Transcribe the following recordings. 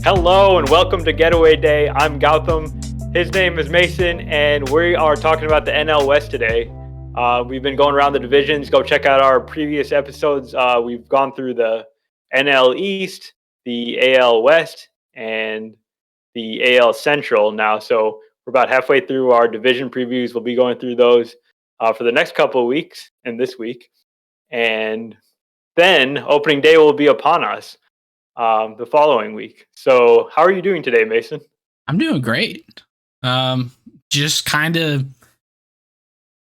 Hello and welcome to Getaway Day. I'm Gautam. His name is Mason, and we are talking about the NL West today. We've been going around the divisions. Go check out our previous episodes. We've gone through the NL East, the AL West, and the AL Central now. So we're about halfway through our division previews. We'll be going through those for the next couple of weeks and this week. And then opening day will be upon us the following week. So how are you doing today, Mason? I'm doing great. Just kind of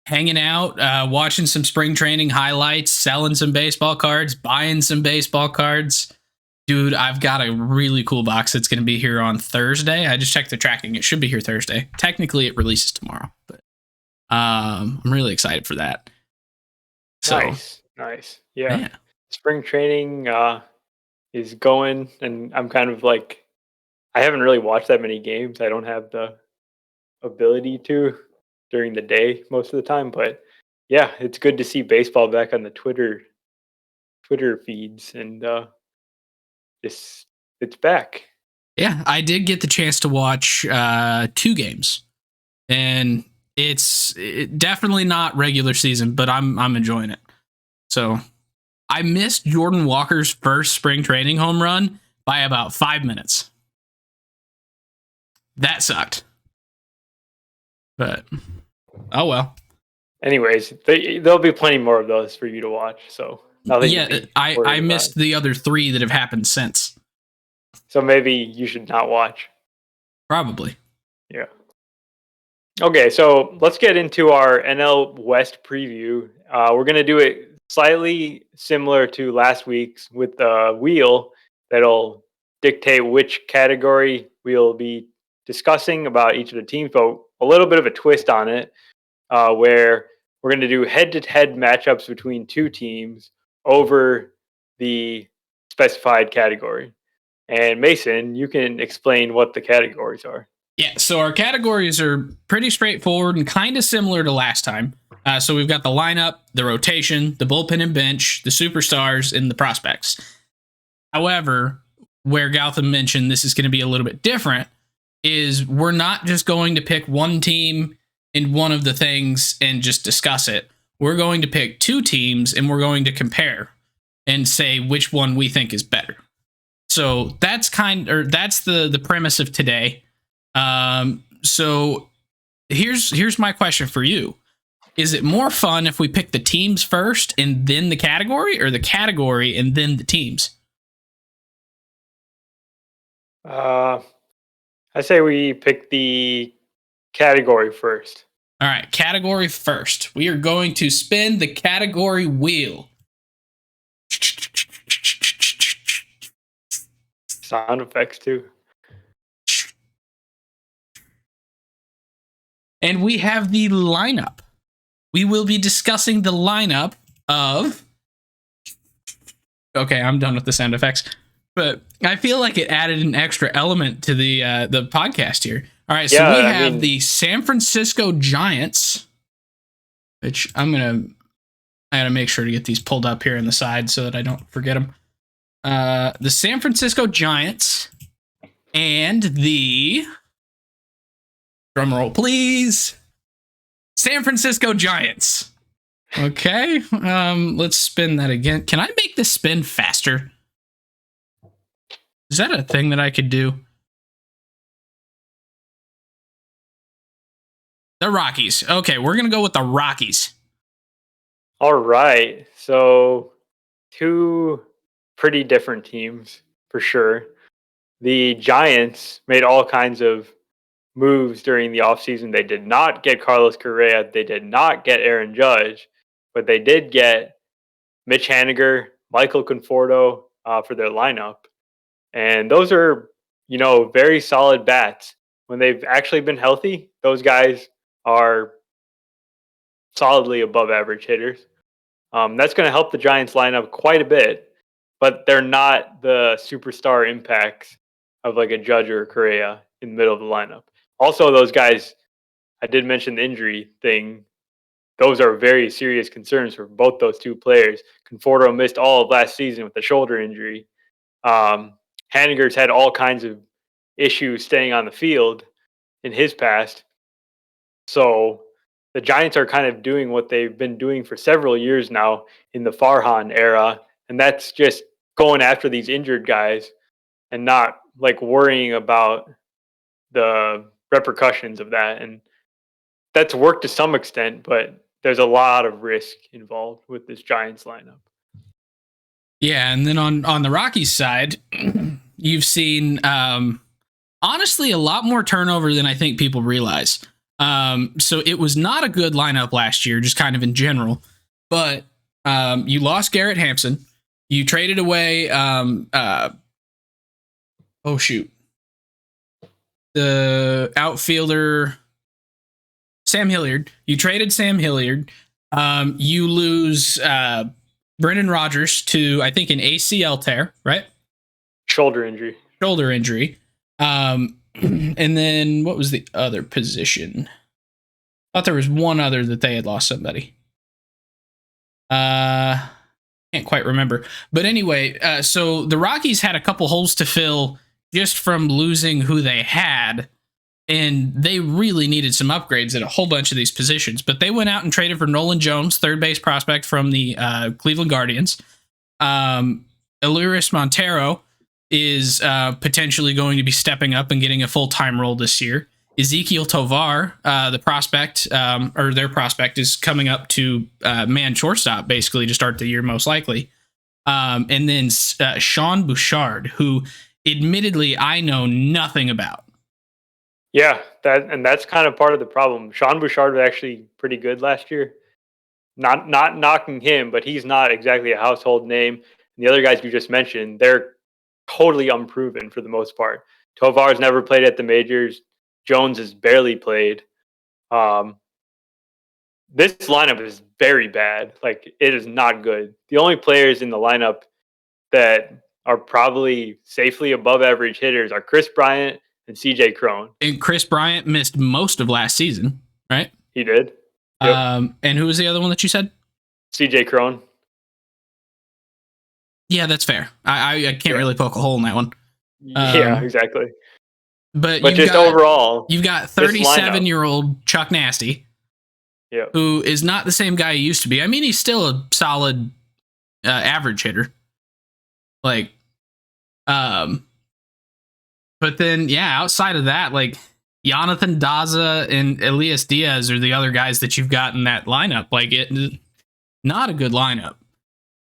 hanging out, watching some spring training highlights, selling some baseball cards, buying some baseball cards. Dude, I've got a really cool box that's going to be here on Thursday. I just checked the tracking. It should be here Thursday. Technically, it releases tomorrow, but I'm really excited for that. So, Nice. Yeah. Spring training is going, and I'm kind of like, I haven't really watched that many games. I don't have the ability to during the day most of the time, but yeah, it's good to see baseball back on the Twitter feeds, and it's back. Yeah, I did get the chance to watch 2 games, and it's definitely not regular season, but I'm enjoying it. So I missed Jordan Walker's first spring training home run by about 5 minutes. That sucked. But, oh well. Anyways, there'll be plenty more of those for you to watch. So I missed the other 3 that have happened since. So maybe you should not watch. Probably. Yeah. Okay, so let's get into our NL West preview. We're going to do it slightly similar to last week's with the wheel that'll dictate which category we'll be discussing about each of the teams, but a little bit of a twist on it where we're going to do head-to-head matchups between 2 teams over the specified category. And Mason, you can explain what the categories are. Yeah, so our categories are pretty straightforward and kind of similar to last time. So we've got the lineup, the rotation, the bullpen and bench, the superstars, and the prospects. However, where Gautam mentioned this is going to be a little bit different is we're not just going to pick one team in one of the things and just discuss it. We're going to pick 2 teams and we're going to compare and say which one we think is better. So that's the premise of today. So here's my question for you. Is it more fun if we pick the teams first and then the category, or the category and then the teams? I say we pick the category first. All right, category first. We are going to spin the category wheel. Sound effects too. And we have the lineup. We will be discussing the lineup of... Okay, I'm done with the sound effects. But I feel like it added an extra element to the podcast here. All right, so we have the San Francisco Giants, which I gotta make sure to get these pulled up here on the side so that I don't forget them. The San Francisco Giants and the... drumroll, please. San Francisco Giants. Okay, let's spin that again. Can I make this spin faster? Is that a thing that I could do? The Rockies. Okay, we're going to go with the Rockies. All right. So 2 pretty different teams for sure. The Giants made all kinds of moves during the offseason. They did not get Carlos Correa. They did not get Aaron Judge, but they did get Mitch Haniger, Michael Conforto for their lineup. And those are, very solid bats. When they've actually been healthy, those guys are solidly above average hitters. That's going to help the Giants lineup quite a bit, but they're not the superstar impacts of like a Judge or a Correa in the middle of the lineup. Also, those guys, I did mention the injury thing. Those are very serious concerns for both those 2 players. Conforto missed all of last season with a shoulder injury. Haniger's had all kinds of issues staying on the field in his past. So the Giants are kind of doing what they've been doing for several years now in the Farhan era, and that's just going after these injured guys and not like worrying about the repercussions of that. And that's worked to some extent, but there's a lot of risk involved with this Giants lineup. Yeah, and then on the Rockies side, you've seen honestly a lot more turnover than I think people realize. So it was not a good lineup last year, just kind of in general. But you lost Garrett Hampson. You traded away the outfielder Sam Hilliard. You traded Sam Hilliard. You lose Brendan Rodgers to, I think, an ACL tear, right? Shoulder injury. And then what was the other position? I thought there was one other that they had lost somebody. Can't quite remember. But anyway, so the Rockies had a couple holes to fill just from losing who they had. And they really needed some upgrades at a whole bunch of these positions. But they went out and traded for Nolan Jones, third base prospect from the Cleveland Guardians. Elehuris Montero is potentially going to be stepping up and getting a full-time role this year. Ezequiel Tovar, the prospect, or their prospect, is coming up to man shortstop, basically, to start the year, most likely. And then Sean Bouchard, who admittedly I know nothing about. Yeah, that's kind of part of the problem. Sean Bouchard was actually pretty good last year. Not knocking him, but he's not exactly a household name. And the other guys you just mentioned, they're totally unproven for the most part. Tovar's never played at the majors. Jones has barely played. This lineup is very bad. Like, it is not good. The only players in the lineup that are probably safely above average hitters are Chris Bryant and CJ Cron. And Chris Bryant missed most of last season, right? He did. Yep. And who was the other one that you said? CJ Cron. Yeah, that's fair. I can't really poke a hole in that one. Yeah, exactly. But overall, you've got 37-year-old Chuck Nasty, who is not the same guy he used to be. I mean, he's still a solid average hitter. Like, but then, yeah, outside of that, like, Jonathan Daza and Elias Diaz are the other guys that you've got in that lineup. Like, not a good lineup.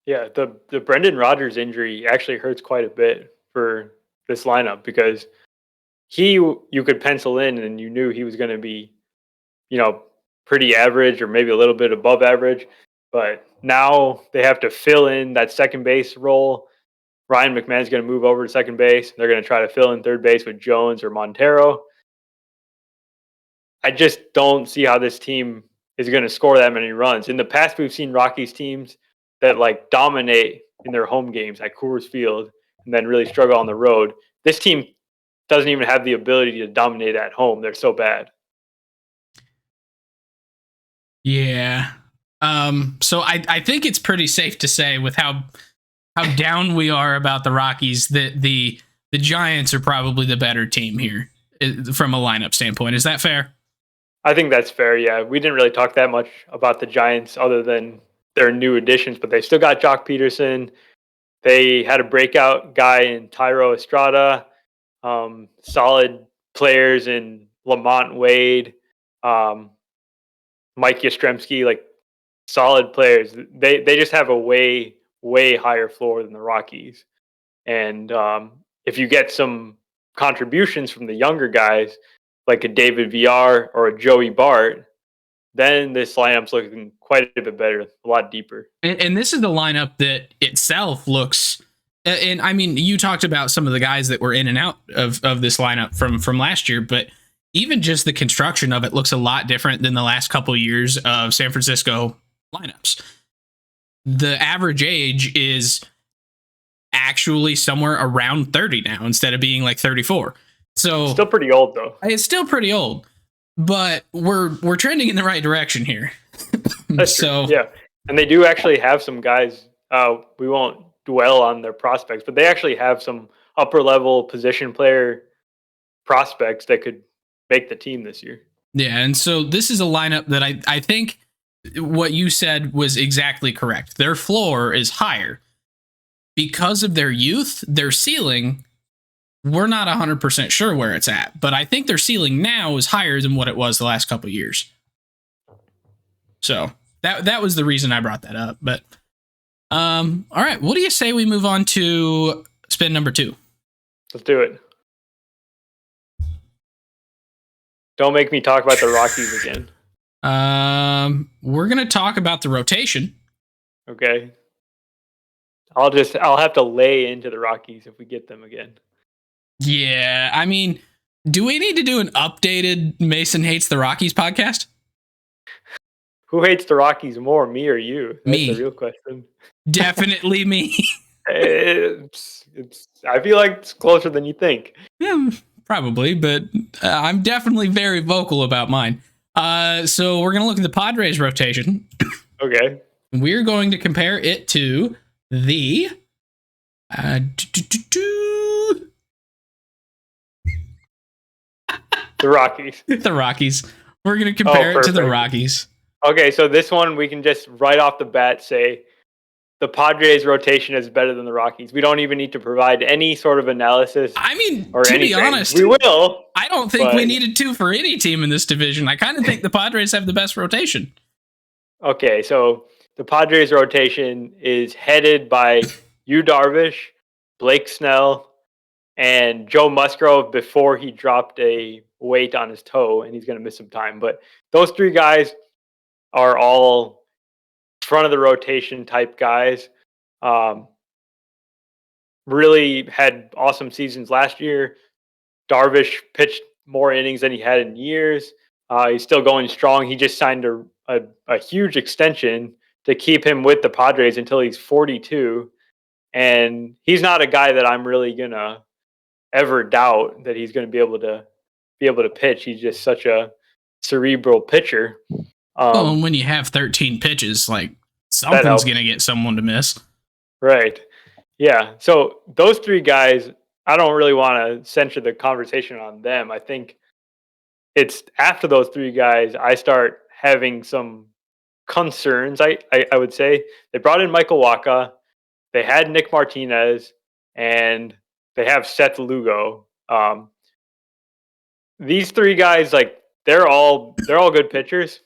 Yeah, the Brendan Rodgers injury actually hurts quite a bit for this lineup because you could pencil in and you knew he was going to be, pretty average or maybe a little bit above average. But now they have to fill in that second base role. Ryan McMahon's going to move over to second base. They're going to try to fill in third base with Jones or Montero. I just don't see how this team is going to score that many runs. In the past, we've seen Rockies teams that like dominate in their home games at Coors Field and then really struggle on the road. This team doesn't even have the ability to dominate at home. They're so bad. Yeah. So I think it's pretty safe to say, with how down we are about the Rockies, that the Giants are probably the better team here from a lineup standpoint. Is that fair? I think that's fair, yeah. We didn't really talk that much about the Giants other than their new additions, but they still got Jock Peterson. They had a breakout guy in Tyro Estrada, solid players in Lamont Wade, Mike Yastrzemski, like solid players. They just have a way higher floor than the Rockies. And if you get some contributions from the younger guys, like a David VR or a Joey Bart, then this lineup's looking quite a bit better, a lot deeper. And this is the lineup that itself looks. And I mean, you talked about some of the guys that were in and out of this lineup from last year, but even just the construction of it looks a lot different than the last couple of years of San Francisco lineups. The average age is actually somewhere around 30 now instead of being like 34. So still pretty old though. It's still pretty old, but we're trending in the right direction here. That's true. Yeah, and they do actually have some guys. We won't dwell on their prospects, but they actually have some upper level position player prospects that could make the team this year. Yeah, and so this is a lineup that I think what you said was exactly correct. Their floor is higher. Because of their youth, their ceiling, we're not 100% sure where it's at, but I think their ceiling now is higher than what it was the last couple of years. So that was the reason I brought that up. But all right, what do you say we move on to spin number 2? Let's do it. Don't make me talk about the Rockies again. We're gonna talk about the rotation. Okay. I'll have to lay into the Rockies if we get them again. Yeah, I mean, do we need to do an updated Mason Hates the Rockies podcast? Who hates the Rockies more, me or you? That's me. The real question. Definitely me. I feel like it's closer than you think. Yeah, probably, but I'm definitely very vocal about mine. So we're going to look at the Padres rotation. Okay. We're going to compare it to the Rockies. The Rockies. We're going to compare it to the Rockies. Okay, so this one we can just right off the bat say the Padres rotation is better than the Rockies. We don't even need to provide any sort of analysis. I mean, to anything. Be honest, we will. I don't think we needed to for any team in this division. I kind of think the Padres have the best rotation. Okay, so the Padres rotation is headed by Yu Darvish, Blake Snell, and Joe Musgrove before he dropped a weight on his toe and he's going to miss some time. But those 3 guys are all front of the rotation type guys. Really had awesome seasons last year. Darvish pitched more innings than he had in years. He's still going strong. He just signed a huge extension to keep him with the Padres until he's 42. And he's not a guy that I'm really going to ever doubt that he's going to be able to pitch. He's just such a cerebral pitcher. Well, when you have 13 pitches, like something's going to get someone to miss. Right. Yeah. So those 3 guys, I don't really want to center the conversation on them. I think it's after those 3 guys, I start having some concerns. I would say they brought in Michael Wacha, they had Nick Martinez, and they have Seth Lugo. These 3 guys, like they're all good pitchers,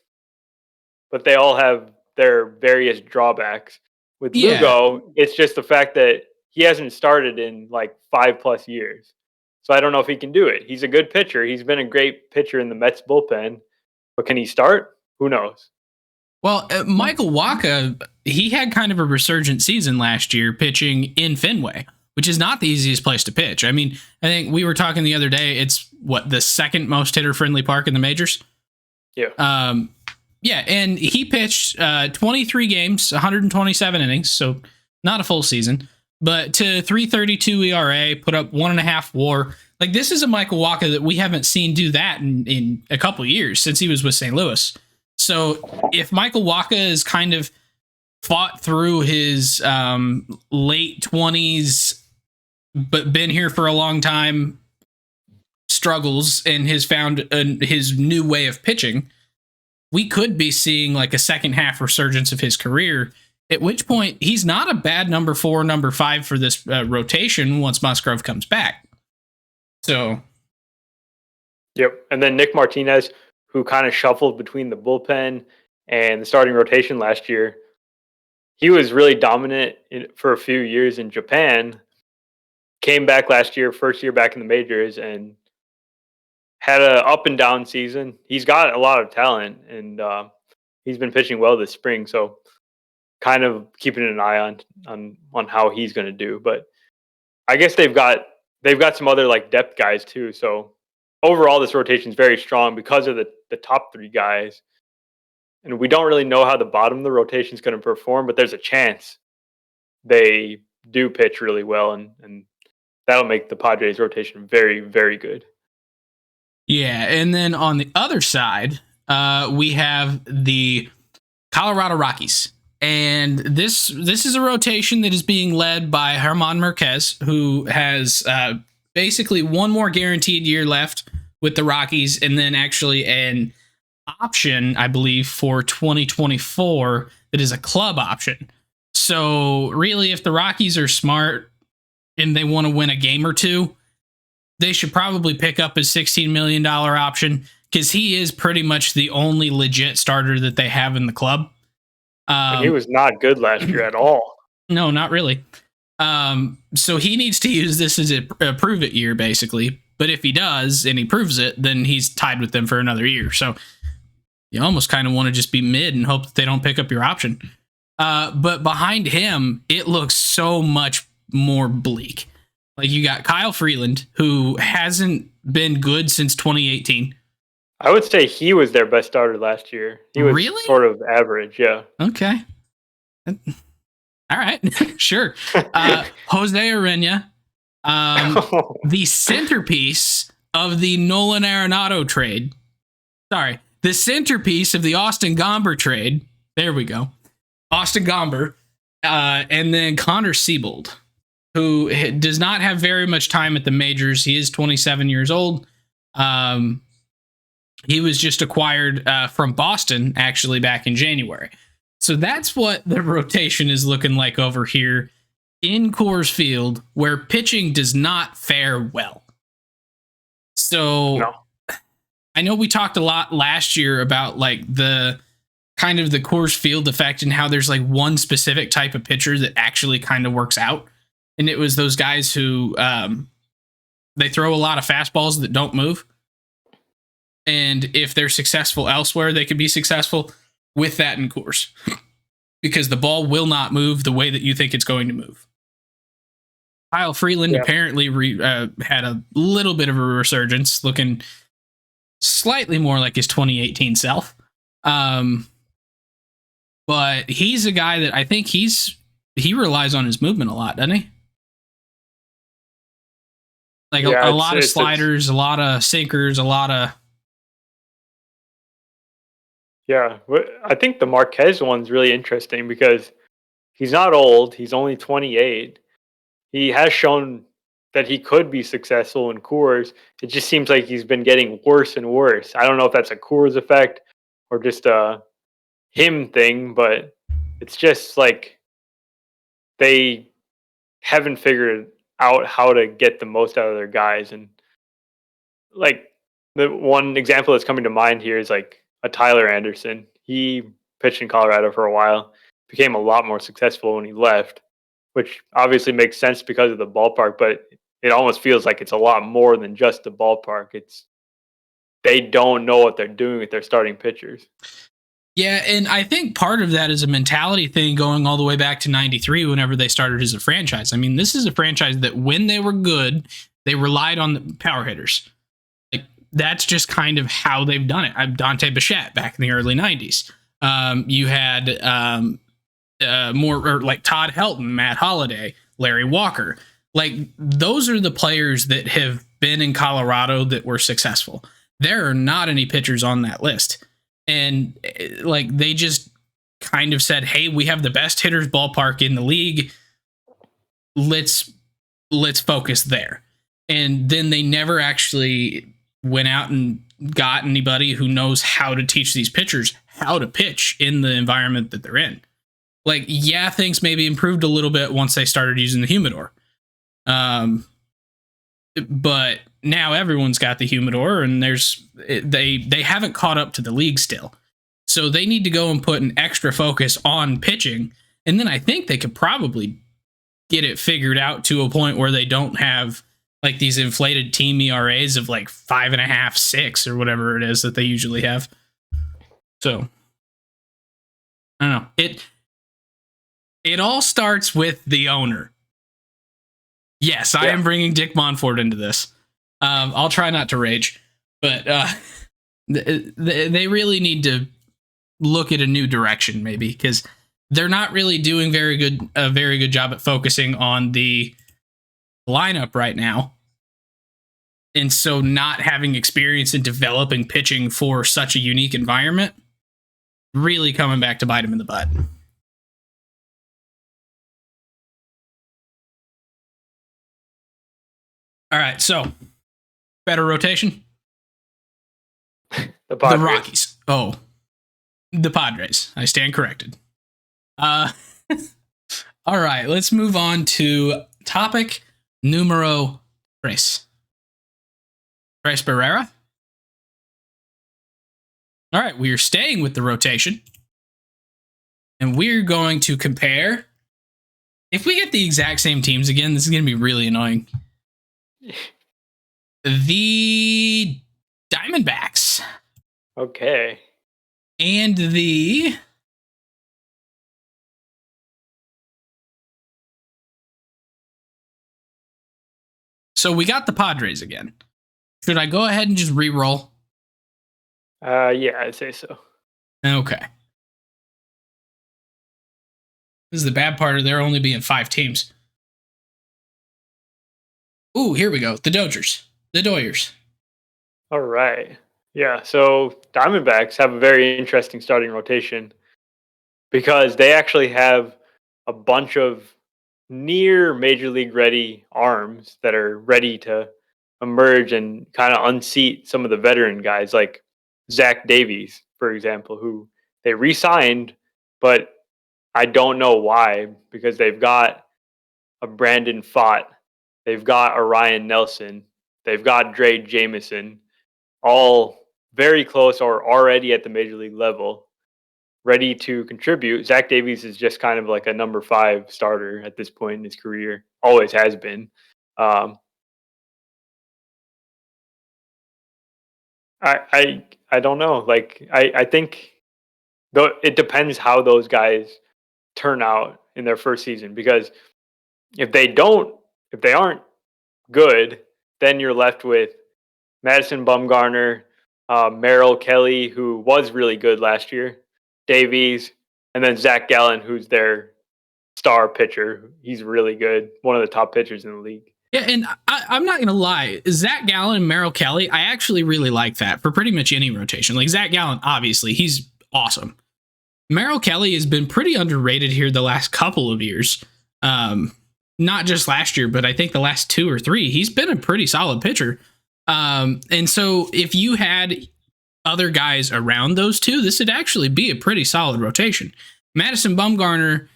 but they all have their various drawbacks. With Lugo, it's just the fact that he hasn't started in like 5+ years. So I don't know if he can do it. He's a good pitcher. He's been a great pitcher in the Mets bullpen, but can he start? Who knows? Well, Michael Wacha, he had kind of a resurgent season last year pitching in Fenway, which is not the easiest place to pitch. I mean, I think we were talking the other day, it's the second most hitter-friendly park in the majors? Yeah. Yeah, and he pitched 23 games, 127 innings, so not a full season, but to 3.32 ERA, put up 1.5 WAR. Like, this is a Michael Wacha that we haven't seen do that in a couple years since he was with St. Louis. So if Michael Wacha is kind of fought through his late 20s, but been here for a long time, struggles, and has found his new way of pitching, we could be seeing like a second half resurgence of his career, at which point he's not a bad number 4, number 5 for this rotation once Musgrove comes back. So. Yep. And then Nick Martinez, who kind of shuffled between the bullpen and the starting rotation last year, he was really dominant for a few years in Japan, came back last year, first year back in the majors, and had an up and down season. He's got a lot of talent, and he's been pitching well this spring. So, kind of keeping an eye on how he's going to do. But I guess they've got some other like depth guys too. So overall, this rotation is very strong because of the top 3 guys. And we don't really know how the bottom of the rotation is going to perform, but there's a chance they do pitch really well, and that'll make the Padres rotation very, very good. Yeah, and then on the other side, we have the Colorado Rockies. And this is a rotation that is being led by German Marquez, who has basically one more guaranteed year left with the Rockies, and then actually an option, I believe, for 2024 that is a club option. So really, if the Rockies are smart and they want to win a game or two, they should probably pick up his $16 million option, because he is pretty much the only legit starter that they have in the club. And he was not good last year at all. No, not really. So he needs to use this as a prove it year, basically. But if he does and he proves it, then he's tied with them for another year. So you almost kind of want to just be mid and hope that they don't pick up your option. But behind him, it looks so much more bleak. Like, you got Kyle Freeland, who hasn't been good since 2018. I would say he was their best starter last year. He was really sort of average, yeah. Okay. All right, sure. Jose Urena, the centerpiece of the Nolan Arenado trade. Sorry, the centerpiece of the Austin Gomber trade. There we go. Austin Gomber. And then Connor Siebold, who does not have very much time at the majors. He is 27 years old. He was just acquired from Boston, actually, back in January. So that's what the rotation is looking like over here in Coors Field, where pitching does not fare well. So no. I know we talked a lot last year about like the kind of the Coors Field effect and how there's like one specific type of pitcher that actually kind of works out. And it was those guys who they throw a lot of fastballs that don't move. And if they're successful elsewhere, they could be successful with that in Coors, because the ball will not move the way that you think it's going to move. Kyle Freeland apparently had a little bit of a resurgence, looking slightly more like his 2018 self. But he's a guy that I think he relies on his movement a lot, doesn't he? Like a lot of sliders, a lot of sinkers, a lot of... Yeah, I think the Marquez one's really interesting because he's not old. He's only 28. He has shown that he could be successful in Coors. It just seems like he's been getting worse and worse. I don't know if that's a Coors effect or just a him thing, but it's just like they haven't figured out how to get the most out of their guys. And like the one example that's coming to mind here is like a Tyler Anderson. He pitched in Colorado for a while, became a lot more successful when he left, which obviously makes sense because of the ballpark, but it almost feels like it's a lot more than just the ballpark. They don't know what they're doing with their starting pitchers. Yeah, and I think part of that is a mentality thing going all the way back to 93 whenever they started as a franchise. I mean, this is a franchise that when they were good, they relied on the power hitters. Like, that's just kind of how they've done it. Dante Bichette back in the early 90s. You had more like Todd Helton, Matt Holliday, Larry Walker. Like, those are the players that have been in Colorado that were successful. There are not any pitchers on that list. And like, they just kind of said, hey, we have the best hitters ballpark in the league. Let's focus there. And then they never actually went out and got anybody who knows how to teach these pitchers how to pitch in the environment that they're in. Like, yeah, things maybe improved a little bit once they started using the humidor. But now everyone's got the humidor, and they haven't caught up to the league still. So they need to go and put an extra focus on pitching. And then I think they could probably get it figured out to a point where they don't have like these inflated team ERAs of like 5.5, 6, or whatever it is that they usually have. So I don't know. It all starts with the owner. Yes, I am bringing Dick Monfort into this. I'll try not to rage, but they really need to look at a new direction, maybe, because they're not really doing a very good job at focusing on the lineup right now. And so not having experience in developing pitching for such a unique environment really coming back to bite them in the butt. All right, so better rotation. The The Rockies. Oh, the Padres. I stand corrected. All right, let's move on to topic numero tres. Tres Barrera. All right, we are staying with the rotation. And we're going to compare. If we get the exact same teams again, this is going to be really annoying. The Diamondbacks. Okay. And the So we got the Padres again. Should I go ahead and just re-roll? Yeah, I'd say so. Okay. This is the bad part of there only being 5 teams. Ooh, here we go. The Dodgers. The Doyers. All right. Yeah, so Diamondbacks have a very interesting starting rotation because they actually have a bunch of near major league ready arms that are ready to emerge and kind of unseat some of the veteran guys like Zach Davies, for example, who they re-signed, but I don't know why, because they've got a Brandon Pfaadt, they've got a Ryan Nelson, they've got Dre Jameson, all very close or already at the major league level, ready to contribute. Zach Davies is just kind of like a number 5 starter at this point in his career, always has been. Um, I don't know. Like I think though it depends how those guys turn out in their first season, because if they aren't good, then you're left with Madison Bumgarner, Merrill Kelly, who was really good last year, Davies, and then Zach Gallen, who's their star pitcher. He's really good, one of the top pitchers in the league. Yeah, and I'm not going to lie. Zach Gallen and Merrill Kelly, I actually really like that for pretty much any rotation. Like Zach Gallen, obviously, he's awesome. Merrill Kelly has been pretty underrated here the last couple of years. Not just last year, but I think the last 2 or 3, he's been a pretty solid pitcher. And so if you had other guys around those two, this would actually be a pretty solid rotation. Madison Bumgarner,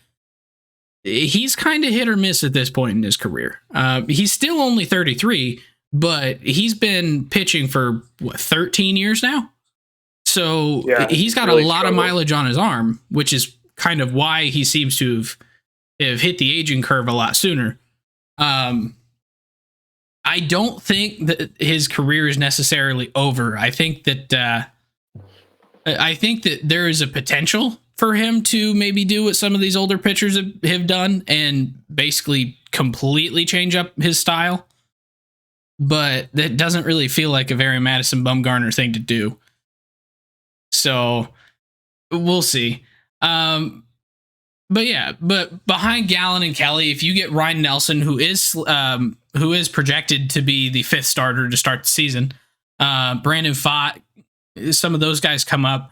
he's kind of hit or miss at this point in his career. He's still only 33, but he's been pitching for 13 years now. So yeah, he's got really a lot of mileage on his arm, which is kind of why he seems to have hit the aging curve a lot sooner. I don't think that his career is necessarily over. I think that there is a potential for him to maybe do what some of these older pitchers have done and basically completely change up his style. But that doesn't really feel like a very Madison Bumgarner thing to do. So we'll see. But behind Gallen and Kelly, if you get Ryan Nelson, who is projected to be the 5th starter to start the season, Brandon Pfaadt, some of those guys come up.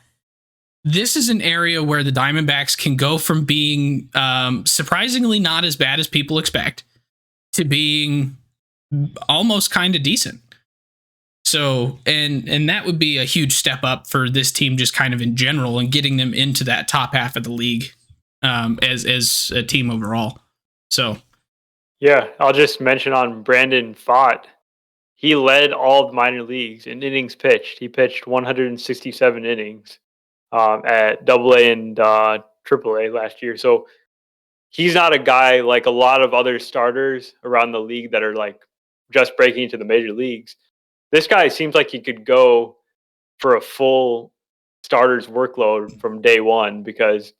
This is an area where the Diamondbacks can go from being surprisingly not as bad as people expect to being almost kind of decent. So, and that would be a huge step up for this team just kind of in general and getting them into that top half of the league as a team overall. So, yeah, I'll just mention on Brandon Pfaadt. He led all of minor leagues in innings pitched. He pitched 167 innings at AA and AAA last year. So he's not a guy like a lot of other starters around the league that are like just breaking into the major leagues. This guy seems like he could go for a full starter's workload from day one, because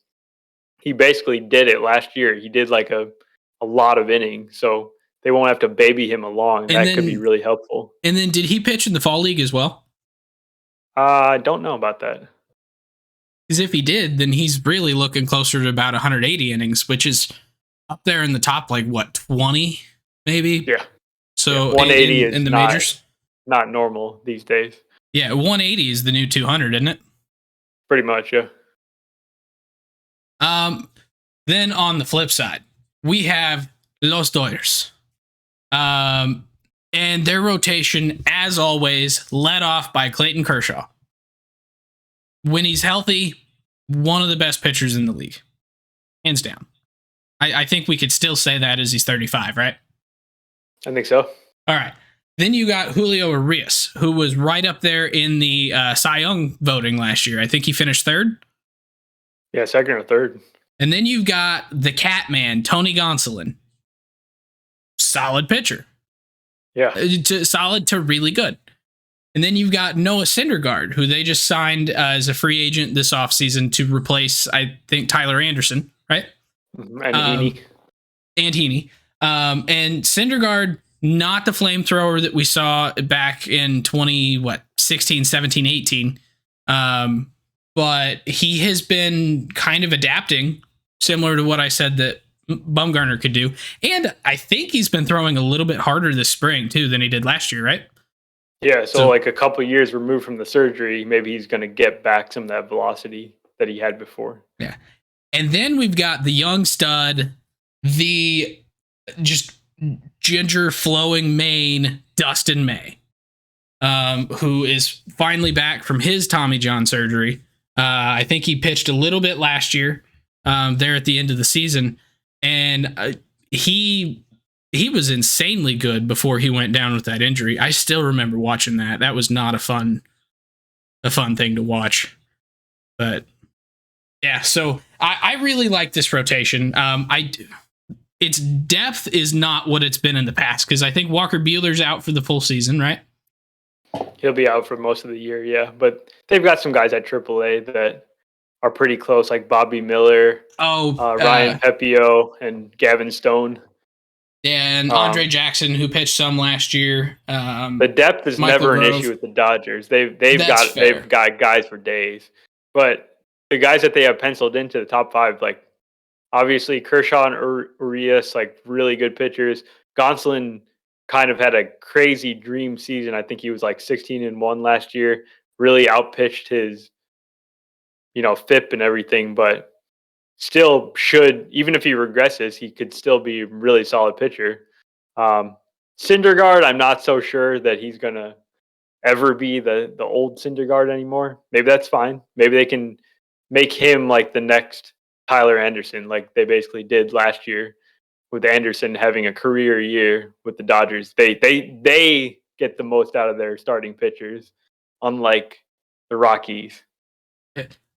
he basically did it last year. He did like a lot of innings, so they won't have to baby him along. And that could be really helpful. And then did he pitch in the fall league as well? I don't know about that. Because if he did, then he's really looking closer to about 180 innings, which is up there in the top, like what, 20 maybe? Yeah. So 180 in the majors? Not normal these days. Yeah, 180 is the new 200, isn't it? Pretty much, yeah. Then on the flip side, we have Los Dodgers. And their rotation, as always, led off by Clayton Kershaw. When he's healthy, one of the best pitchers in the league. Hands down. I think we could still say that as he's 35, right? I think so. All right. Then you got Julio Urias, who was right up there in the Cy Young voting last year. I think he finished third. Yeah, second or third. And then you've got the Catman, Tony Gonsolin. Solid pitcher. Yeah. Solid to really good. And then you've got Noah Syndergaard, who they just signed as a free agent this offseason to replace, I think, Tyler Anderson, right? And Heaney. And Heaney. And Syndergaard, not the flamethrower that we saw back in 16, 17, 18. But he has been kind of adapting, similar to what I said that Bumgarner could do. And I think he's been throwing a little bit harder this spring, too, than he did last year, right? Yeah, so like a couple of years removed from the surgery, maybe he's going to get back some of that velocity that he had before. Yeah. And then we've got the young stud, the just ginger flowing mane, Dustin May, who is finally back from his Tommy John surgery. I think he pitched a little bit last year there at the end of the season. And he was insanely good before he went down with that injury. I still remember watching that. That was not a fun thing to watch. But yeah, so I really like this rotation. Its depth is not what it's been in the past, because I think Walker Buehler's out for the full season, right? He'll be out for most of the year, yeah. But they've got some guys at AAA that are pretty close, like Bobby Miller, Ryan Pepio, and Gavin Stone. And Andre Jackson, who pitched some last year. The depth is never an issue with the Dodgers. They've got guys for days. But the guys that they have penciled into the top five, like obviously Kershaw and Urias, like really good pitchers. Gonsolin kind of had a crazy dream season. I think he was like 16-1 last year. Really outpitched his, FIP and everything, but still should, even if he regresses, he could still be a really solid pitcher. Syndergaard, I'm not so sure that he's going to ever be the old Syndergaard anymore. Maybe that's fine. Maybe they can make him like the next Tyler Anderson, like they basically did last year with Anderson having a career year with the Dodgers. They get the most out of their starting pitchers, unlike the Rockies.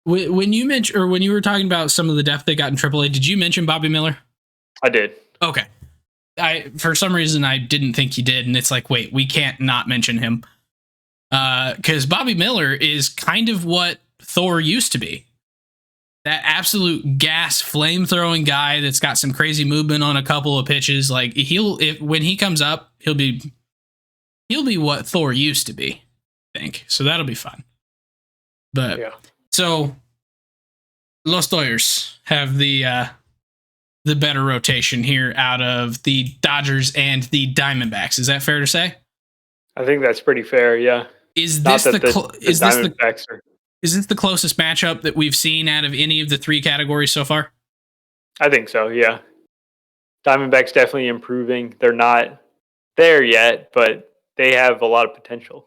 When you mentioned, or when you were talking about some of the depth they got in AAA, did you mention Bobby Miller? I did. Okay. For some reason, I didn't think you did, and it's like, wait, we can't not mention him. Because Bobby Miller is kind of what Thor used to be. That absolute gas flame-throwing guy that's got some crazy movement on a couple of pitches. Like when he comes up, he'll be what Thor used to be, I think. So that'll be fun. But yeah. So Los Dodgers have the better rotation here out of the Dodgers and the Diamondbacks. Is that fair to say? I think that's pretty fair. Yeah. Is this the closest matchup that we've seen out of any of the three categories so far? I think so. Yeah. Diamondbacks definitely improving. They're not there yet, but they have a lot of potential.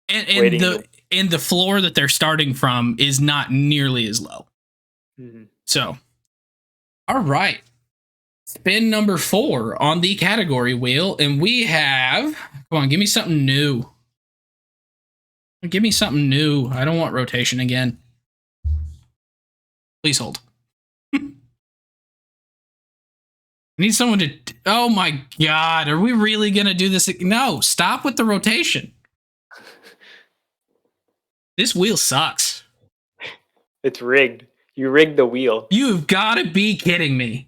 And the floor that they're starting from is not nearly as low. Mm-hmm. So, all right. Spin number 4 on the category wheel. And we have, come on, give me something new. Give me something new. I don't want rotation again. Please hold. I need someone to, oh my God, are we really going to do this? No, stop with the rotation. This wheel sucks. It's rigged. You rigged the wheel. You've got to be kidding me.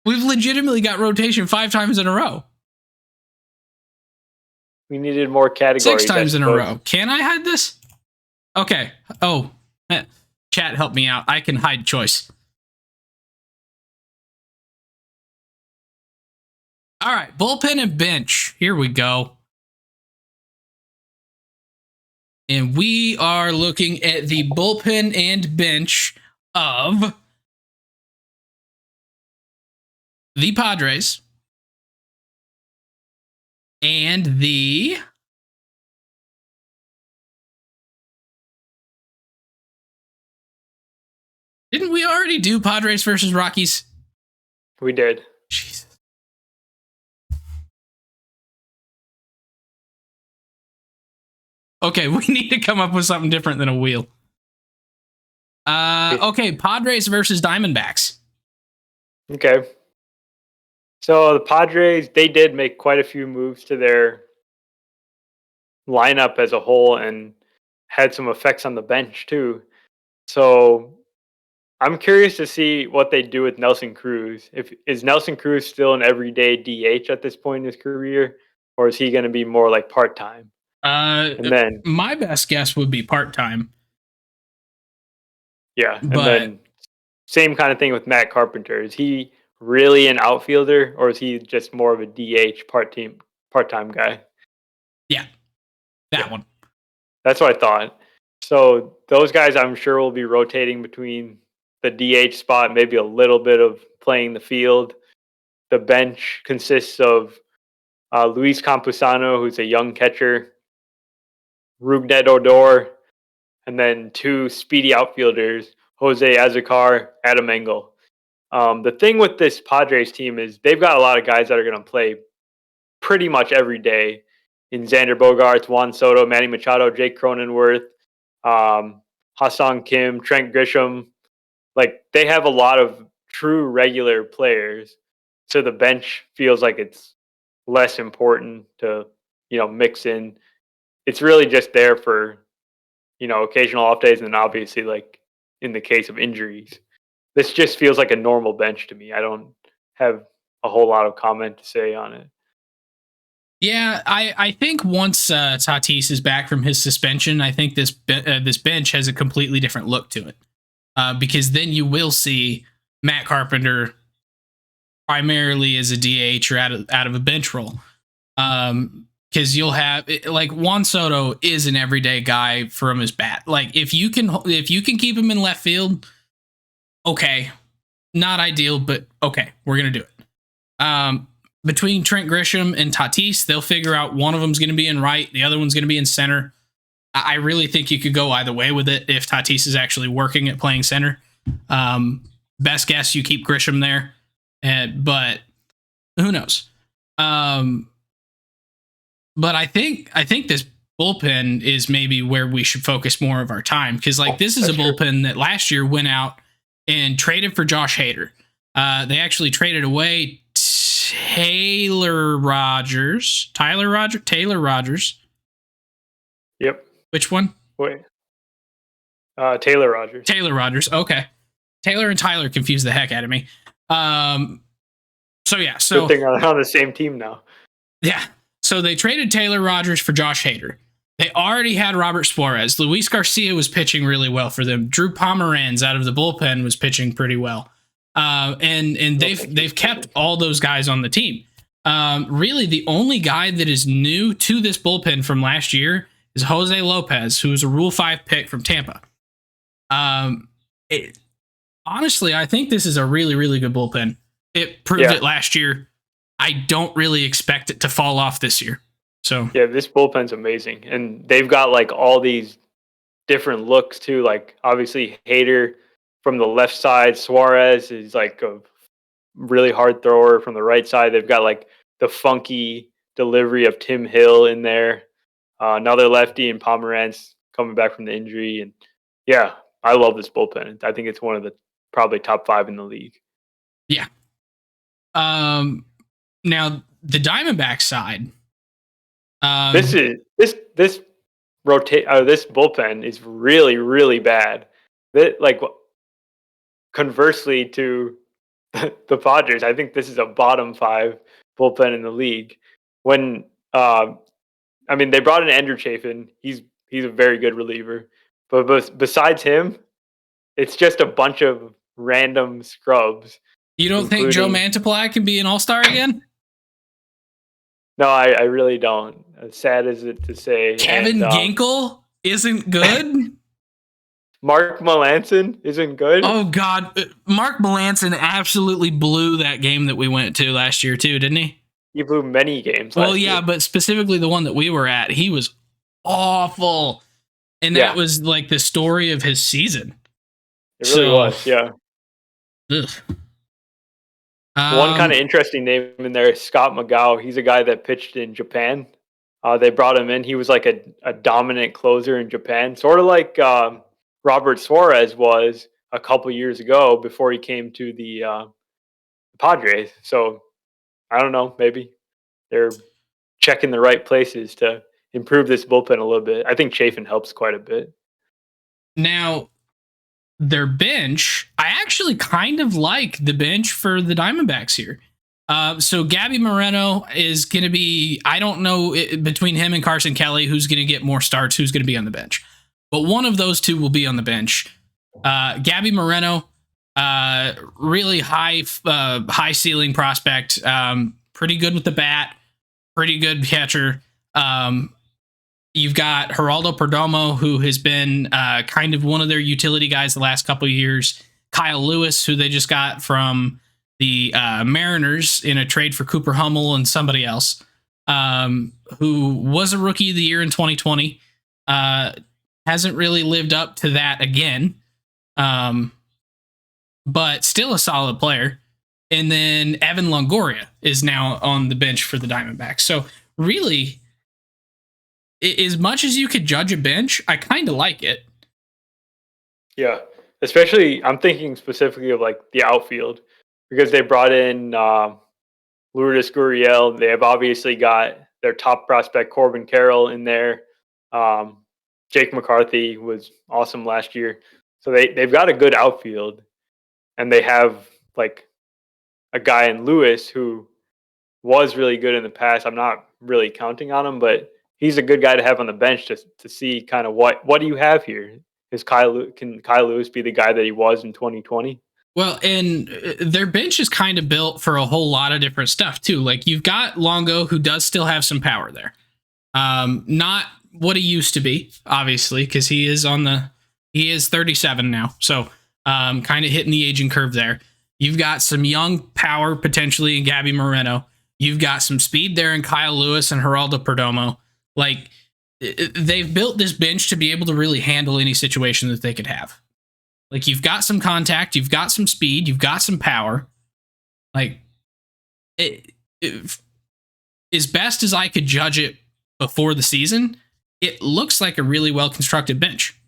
We've legitimately got rotation 5 times in a row. We needed more categories. 6 times in a row. Can I hide this? Okay. Oh, chat, help me out. I can hide choice. All right. Bullpen and bench. Here we go. And we are looking at the bullpen and bench of the Padres, and the didn't we already do Padres versus Rockies? We did. Jesus. Okay, we need to come up with something different than a wheel. Okay, Padres versus Diamondbacks. Okay. So the Padres, they did make quite a few moves to their lineup as a whole and had some effects on the bench too. So I'm curious to see what they do with Nelson Cruz. If is Nelson Cruz still an everyday DH at this point in his career, or is he going to be more like part time? And then My best guess would be part time. Yeah, and then same kind of thing with Matt Carpenter. Is he really an outfielder, or is he just more of a DH part time guy? Yeah, that one. That's what I thought. So those guys, I'm sure, will be rotating between the DH spot, maybe a little bit of playing the field. The bench consists of Luis Campusano, who's a young catcher, Rougned Odor, and then two speedy outfielders, Jose Azocar, Adam Engel. The thing with this Padres team is they've got a lot of guys that are going to play pretty much every day in Xander Bogaerts, Juan Soto, Manny Machado, Jake Cronenworth, Hassan Kim, Trent Grisham. Like, they have a lot of true regular players. So the bench feels like it's less important to, mix in. It's really just there for, occasional off days, and obviously, like, in the case of injuries. This just feels like a normal bench to me. I don't have a whole lot of comment to say on it. Yeah, I think once Tatis is back from his suspension, I think this bench has a completely different look to it. Because then you will see Matt Carpenter primarily as a DH or out of a bench role. Because you'll have like Juan Soto is an everyday guy from his bat. Like if you can keep him in left field, okay, not ideal, but okay, we're gonna do it. Between Trent Grisham and Tatis, they'll figure out one of them's going to be in right, the other one's going to be in center. I really think you could go either way with it if Tatis is actually working at playing center. Best guess, you keep Grisham there, but who knows? But I think this bullpen is maybe where we should focus more of our time, because like this is a bullpen that last year went out and traded for Josh Hader. They actually traded away Taylor Rogers. Yep. Which one? Wait. Taylor Rogers. Taylor Rogers. Okay. Taylor and Tyler confused the heck out of me. So yeah. So good thing I'm on the same team now. Yeah. So they traded Taylor Rogers for Josh Hader. They already had Robert Suarez. Luis Garcia was pitching really well for them. Drew Pomeranz out of the bullpen was pitching pretty well. And they've kept all those guys on the team. Really, the only guy that is new to this bullpen from last year is Jose Lopez, who was a Rule 5 pick from Tampa. Honestly, I think this is a really, really good bullpen. It proved it last year. I don't really expect it to fall off this year. So yeah, this bullpen's amazing, and they've got like all these different looks too. Like obviously Hader from the left side, Suarez is like a really hard thrower from the right side. They've got like the funky delivery of Tim Hill in there. Another lefty and Pomeranz coming back from the injury. And yeah, I love this bullpen. I think it's one of the probably top 5 in the league. Yeah. Now the Diamondback side. This bullpen is really, really bad. Like conversely to the Padres, I think this is a bottom 5 bullpen in the league. When they brought in Andrew Chafin. He's a very good reliever, but besides him, it's just a bunch of random scrubs. You don't think Joe Mantiply can be an all-star again? No, I really don't. As sad as it to say, Kevin Ginkel isn't good. Mark Melanson isn't good. Oh God, Mark Melanson absolutely blew that game that we went to last year too, didn't he? He blew many games. Well, yeah, but specifically the one that we were at, he was awful, and that was like the story of his season. It really was, yeah. One kind of interesting name in there is Scott McGough. He's a guy that pitched in Japan. They brought him in. He was like a dominant closer in Japan, sort of like Robert Suarez was a couple years ago before he came to the Padres. So I don't know, maybe they're checking the right places to improve this bullpen a little bit. I think Chafin helps quite a bit. Now, their bench, I actually kind of like the bench for the Diamondbacks here. So Gabby Moreno is going to be, I don't know between him and Carson Kelly who's going to get more starts, who's going to be on the bench. But one of those two will be on the bench. Gabby Moreno, really high ceiling prospect, pretty good with the bat, pretty good catcher. You've got Geraldo Perdomo, who has been kind of one of their utility guys the last couple of years. Kyle Lewis, who they just got from the Mariners in a trade for Cooper Hummel and somebody else, who was a rookie of the year in 2020. Hasn't really lived up to that again, but still a solid player. And then Evan Longoria is now on the bench for the Diamondbacks. So really, as much as you could judge a bench, I kind of like it. Yeah, especially I'm thinking specifically of like the outfield because they brought in Lourdes Gurriel. They have obviously got their top prospect Corbin Carroll in there. Jake McCarthy was awesome last year. So they've got a good outfield, and they have like a guy in Lewis who was really good in the past. I'm not really counting on him, but he's a good guy to have on the bench to see kind of what do you have here? Can Kyle Lewis be the guy that he was in 2020? Well, and their bench is kind of built for a whole lot of different stuff too. Like you've got Longo, who does still have some power there. Not what he used to be, obviously, because he is 37 now. So kind of hitting the aging curve there. You've got some young power potentially in Gabby Moreno. You've got some speed there in Kyle Lewis and Geraldo Perdomo. Like they've built this bench to be able to really handle any situation that they could have. Like you've got some contact, you've got some speed, you've got some power. Like as best as I could judge it before the season, it looks like a really well constructed bench.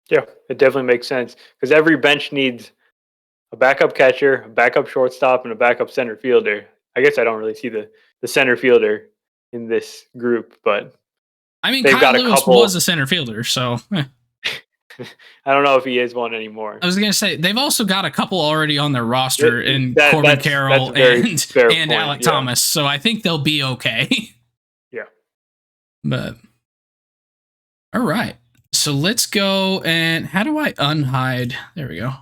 Yeah, it definitely makes sense because every bench needs a backup catcher, a backup shortstop, and a backup center fielder. I guess I don't really see the center fielder in this group, but I mean, Kyle Lewis was a center fielder, so I don't know if he is one anymore. I was going to say they've also got a couple already on their roster in Corbin Carroll and Alec Thomas, so I think they'll be okay. Yeah, but all right, so let's go and how do I unhide? There we go,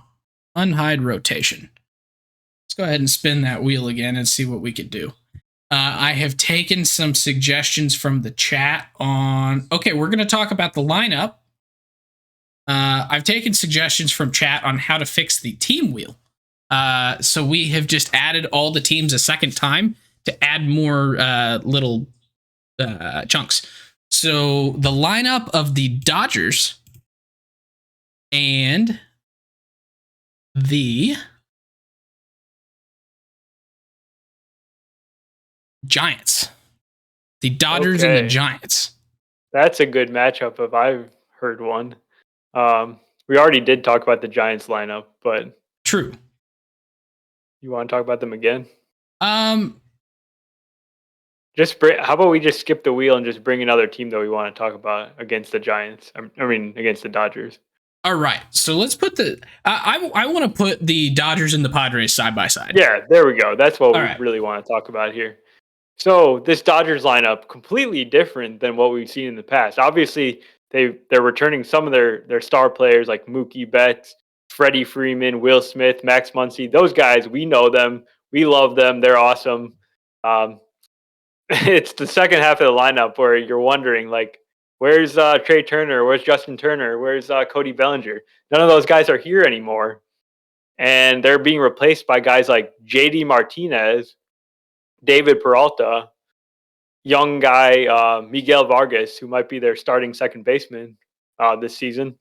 unhide rotation. Let's go ahead and spin that wheel again and see what we could do. I have taken some suggestions from the chat on... Okay, we're going to talk about the lineup. I've taken suggestions from chat on how to fix the team wheel. So we have just added all the teams a second time to add more little chunks. So the lineup of the Dodgers and the Giants. The Dodgers and the Giants. That's a good matchup if I've heard one. We already did talk about the Giants lineup, but true. You want to talk about them again? How about we just skip the wheel and just bring another team that we want to talk about against the Giants? Against the Dodgers. All right, so let's put I want to put the Dodgers and the Padres side by side. Yeah, there we go. That's what we really want to talk about here. So this Dodgers lineup completely different than what we've seen in the past. Obviously, they're returning some of their star players like Mookie Betts, Freddie Freeman, Will Smith, Max Muncy. Those guys, we know them, we love them. They're awesome. It's the second half of the lineup where you're wondering, like, Where's Trey Turner? Where's Justin Turner? Where's Cody Bellinger? None of those guys are here anymore. And they're being replaced by guys like JD Martinez, David Peralta, young guy Miguel Vargas, who might be their starting second baseman this season.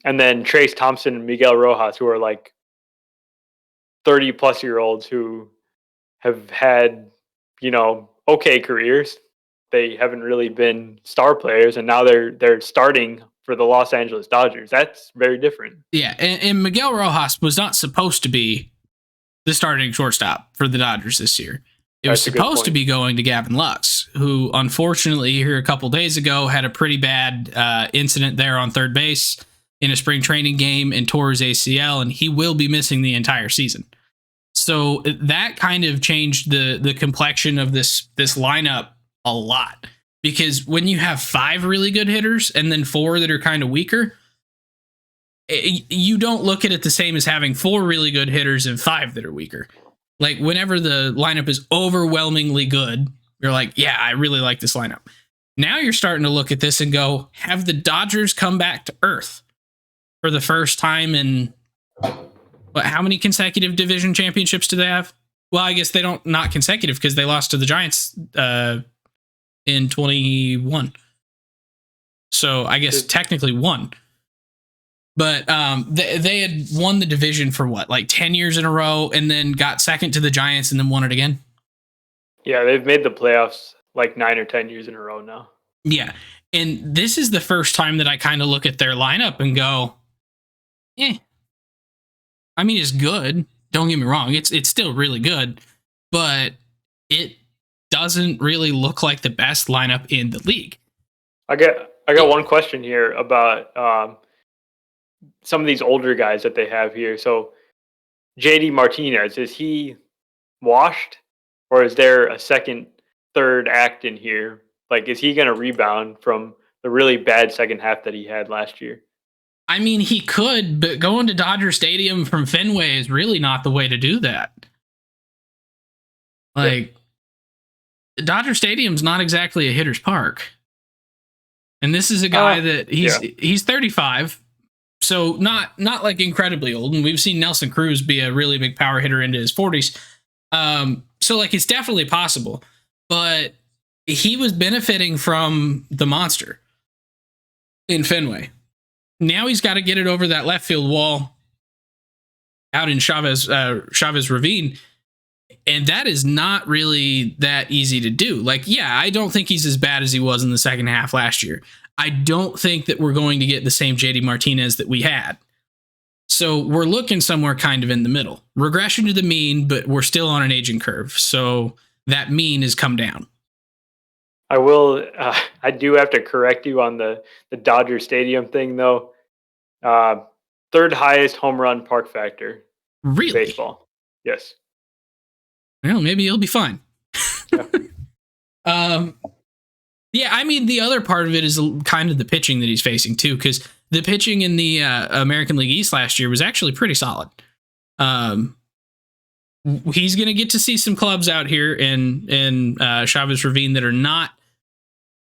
And then Trace Thompson and Miguel Rojas, who are like 30-plus-year-olds who have had, okay careers. They haven't really been star players, and now they're starting for the Los Angeles Dodgers. That's very different. Yeah, and Miguel Rojas was not supposed to be the starting shortstop for the Dodgers this year. It was supposed to be going to Gavin Lux, who unfortunately here a couple days ago had a pretty bad incident there on third base in a spring training game and tore his ACL, and he will be missing the entire season. So that kind of changed the complexion of this lineup a lot, because when you have 5 really good hitters and then 4 that are kind of weaker, you don't look at it the same as having 4 really good hitters and 5 that are weaker. Like whenever the lineup is overwhelmingly good, you're like, yeah, I really like this lineup. Now you're starting to look at this and go, have the Dodgers come back to earth for the first time in how many consecutive division championships do they have? Well, I guess they don't, not consecutive, because they lost to the Giants in 21. So I guess technically 1. But they had won the division for what, like 10 years in a row, and then got second to the Giants and then won it again? Yeah, they've made the playoffs like 9 or 10 years in a row now. Yeah, and this is the first time that I kind of look at their lineup and go, I mean, it's good. Don't get me wrong. It's still really good, but it doesn't really look like the best lineup in the league. I got one question here about some of these older guys that they have here. So JD Martinez, is he washed, or is there a second, third act in here? Like, is he going to rebound from the really bad second half that he had last year? I mean, he could, but going to Dodger Stadium from Fenway is really not the way to do that. Like, Dodger Stadium's not exactly a hitter's park. And this is a guy that he's 35, so not like incredibly old. And we've seen Nelson Cruz be a really big power hitter into his 40s. So like, it's definitely possible, but he was benefiting from the monster in Fenway. Now he's got to get it over that left field wall out in Chavez Ravine. And that is not really that easy to do. Like, yeah, I don't think he's as bad as he was in the second half last year. I don't think that we're going to get the same JD Martinez that we had. So we're looking somewhere kind of in the middle. Regression to the mean, but we're still on an aging curve. So that mean has come down. I do have to correct you on the Dodger Stadium thing, though. Third highest home run park factor. Really? Baseball. Yes. Well, maybe he'll be fine. Yeah, I mean, the other part of it is kind of the pitching that he's facing, too, because the pitching in the American League East last year was actually pretty solid. He's going to get to see some clubs out here in Chavez Ravine that are not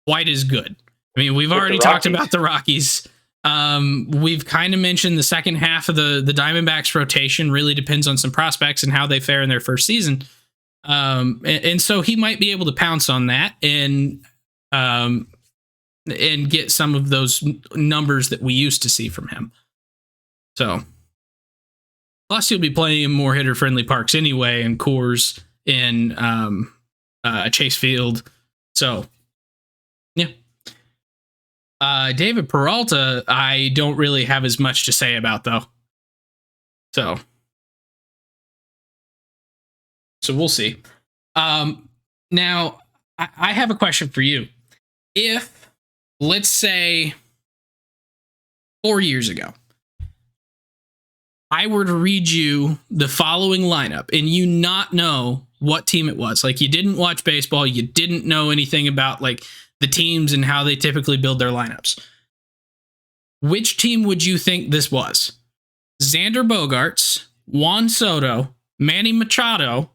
quite as good. I mean, we've already talked about the Rockies. We've kind of mentioned the second half of the Diamondbacks rotation really depends on some prospects and how they fare in their first season. And so he might be able to pounce on that and get some of those numbers that we used to see from him. So, plus he'll be playing in more hitter-friendly parks anyway, in Coors, in Chase Field. So, yeah. David Peralta, I don't really have as much to say about, though. So we'll see. Now, I have a question for you. If, let's say, 4 years ago, I were to read you the following lineup and you not know what team it was, like you didn't watch baseball, you didn't know anything about like the teams and how they typically build their lineups, which team would you think this was? Xander Bogaerts, Juan Soto, Manny Machado,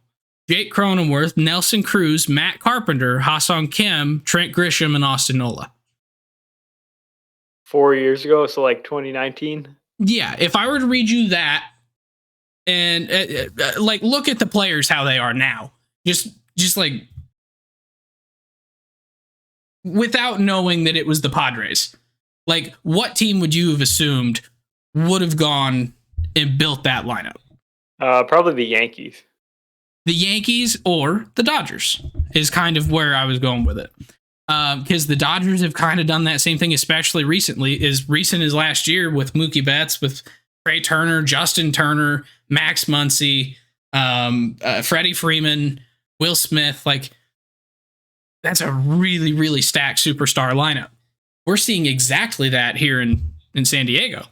Jake Cronenworth, Nelson Cruz, Matt Carpenter, Ha-Seong Kim, Trent Grisham, and Austin Nola. 4 years ago, so like 2019. Yeah, if I were to read you that and like look at the players how they are now, just like without knowing that it was the Padres, like what team would you have assumed would have gone and built that lineup? Probably the Yankees. The Yankees or the Dodgers is kind of where I was going with it. Because the Dodgers have kind of done that same thing, especially recently, as recent as last year with Mookie Betts, with Trey Turner, Justin Turner, Max Muncy, Freddie Freeman, Will Smith. Like, that's a really, really stacked superstar lineup. We're seeing exactly that here in San Diego.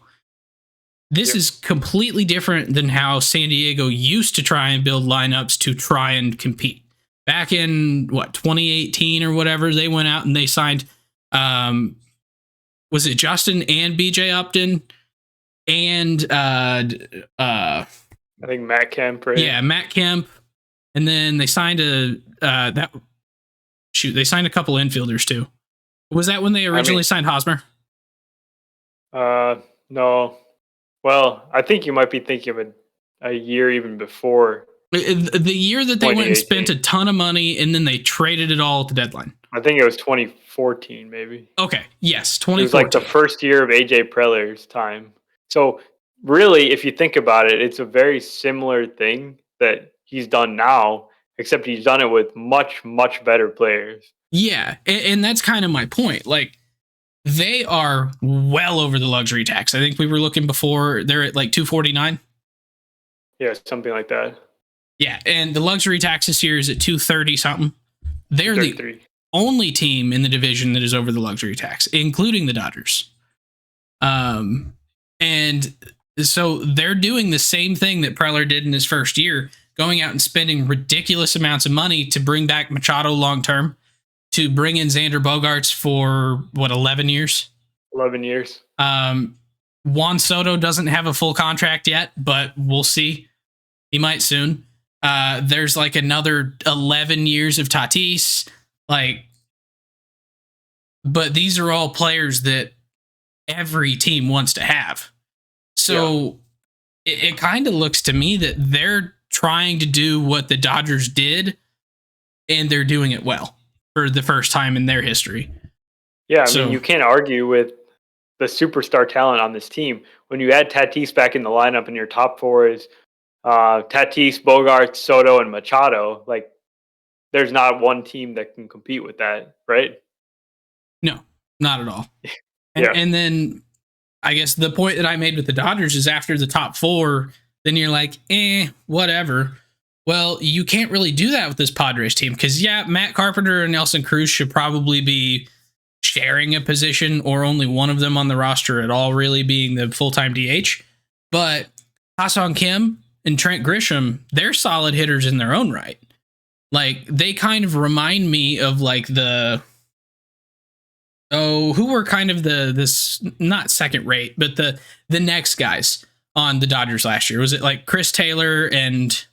This is completely different than how San Diego used to try and build lineups to try and compete. Back in 2018 or whatever, they went out and they signed was it Justin and BJ Upton and I think Matt Kemp, right? Yeah, Matt Kemp. And then they signed they signed a couple infielders too. Was that when they originally signed Hosmer? No. Well, I think you might be thinking of a year even before. The year that they went and spent a ton of money and then they traded it all at the deadline. I think it was 2014, maybe. Okay, yes, 2014. It was like the first year of AJ Preller's time. So really, if you think about it, it's a very similar thing that he's done now, except he's done it with much, much better players. Yeah, and that's kind of my point. Like, they are well over the luxury tax. I think we were looking before. They're at like 249. Yeah, something like that. Yeah, and the luxury tax this year is at 230 something. They're the only team in the division that is over the luxury tax, including the Dodgers. And so they're doing the same thing that Preller did in his first year, going out and spending ridiculous amounts of money to bring back Machado long term, to bring in Xander Bogaerts for 11 years? 11 years. Juan Soto doesn't have a full contract yet, but we'll see. He might soon. There's like another 11 years of Tatis. Like, but these are all players that every team wants to have. So it kind of looks to me that they're trying to do what the Dodgers did, and they're doing it well for the first time in their history. Yeah, I mean, you can't argue with the superstar talent on this team. When you add Tatis back in the lineup and your top four is Tatis, Bogaerts, Soto, and Machado, like, there's not one team that can compete with that, right? No, not at all. And then I guess the point that I made with the Dodgers is after the top four, then you're like, whatever. Well, you can't really do that with this Padres team because, Matt Carpenter and Nelson Cruz should probably be sharing a position, or only one of them on the roster at all, really being the full-time DH. But Ha-Seong Kim and Trent Grisham, they're solid hitters in their own right. Like, they kind of remind me of like who were kind of this not second rate, but the next guys on the Dodgers last year. Was it like Chris Taylor and